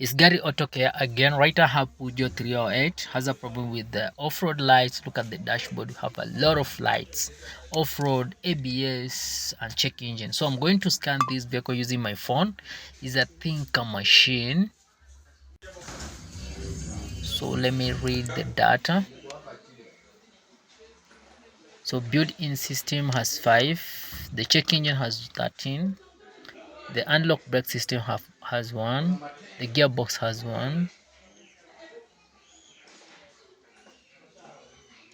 It's Gariautocare again. Right, I have Peugeot 308 has a problem with the off-road lights. Look at the dashboard. We have a lot of lights, off-road, ABS, and check engine. So I'm going to scan this vehicle using my phone. It's a thinker machine. So let me read the data. So built-in system has 5. The check engine has 13. The unlock brake system has 1. The gearbox has 1.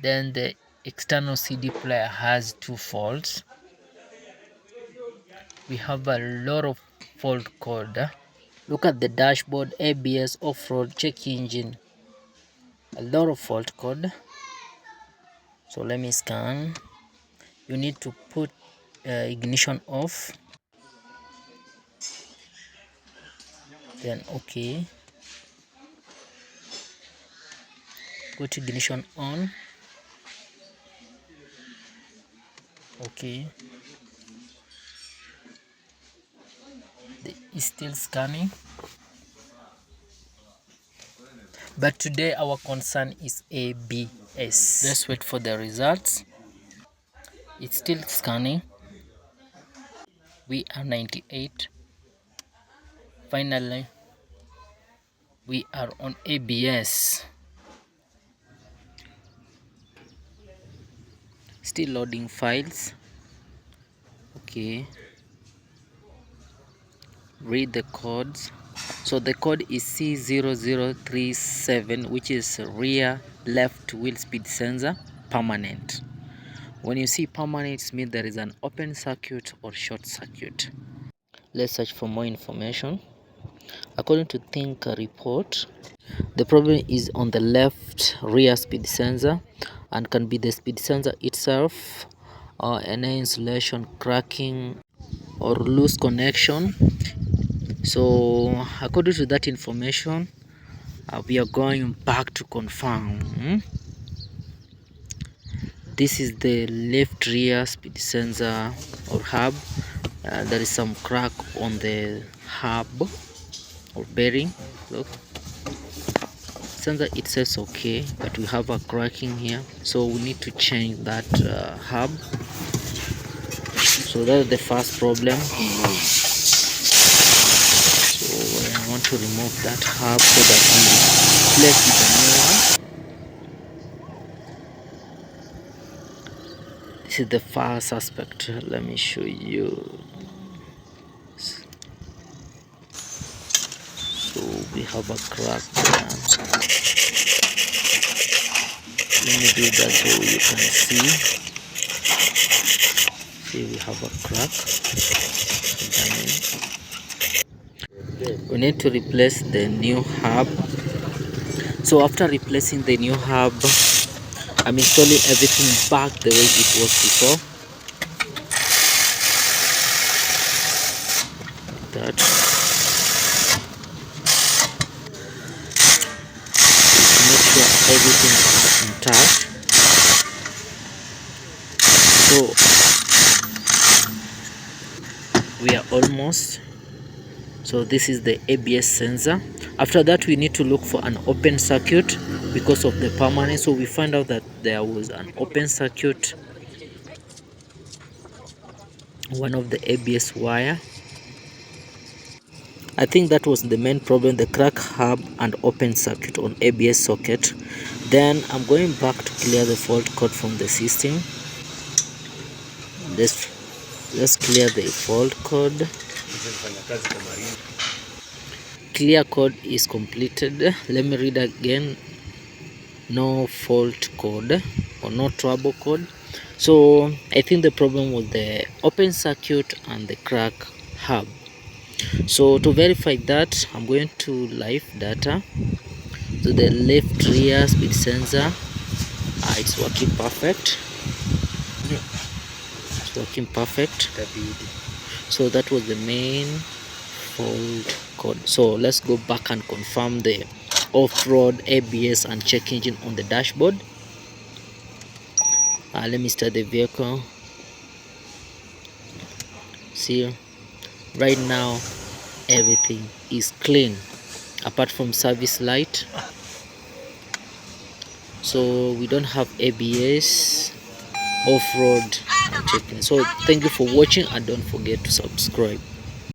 Then the external CD player has 2 faults. We have a lot of fault code. Look at the dashboard, ABS, off-road, check engine. A lot of fault code. So let me scan. You need to put ignition off. Then okay. Put ignition on. Okay. It's still scanning. But today our concern is ABS. Let's wait for the results. It's still scanning. We are 98. Finally, we are on ABS. Still loading files. Okay. Read the codes. So the code is C0037, which is rear left wheel speed sensor permanent. When you see permanent, it means there is an open circuit or short circuit. Let's search for more information. According to Thinker report, the problem is on the left rear speed sensor and can be the speed sensor itself, or an insulation cracking or loose connection. So according to that information, we are going back to confirm. This is the left rear speed sensor or hub. There is some crack on the hub or bearing. Look, sensor it says okay, but we have a cracking here, so we need to change that hub. So that's the first problem. So I want to remove that hub so that we replace with a new one. This is the first aspect. Let me show you. So we have a crack there. Let me do that so you can see. See, we have a crack. We need to replace the new hub. So after replacing the new hub, I'm installing everything back the way it was before. That. Make sure everything is intact. So we are almost. So this is the ABS sensor. After that, we need to look for an open circuit because of the permanence. So we find out that there was an open circuit, one of the ABS wire. I think that was the main problem, the crack hub and open circuit on ABS socket. Then I'm going back to clear the fault code from the system. Let's clear the fault code. Clear code is completed. Let me read again. No fault code or no trouble code. So I think the problem was the open circuit and the crack hub. So to verify that, I'm going to live data. So the left rear speed sensor, it's working perfect. It's working perfect. So that was the main fault code. So let's go back and confirm the off-road, ABS and check engine on the dashboard. Let me start the vehicle. See, right now everything is clean. apart from service light. So we don't have ABS, off-road checking. So thank you for watching, and don't forget to subscribe.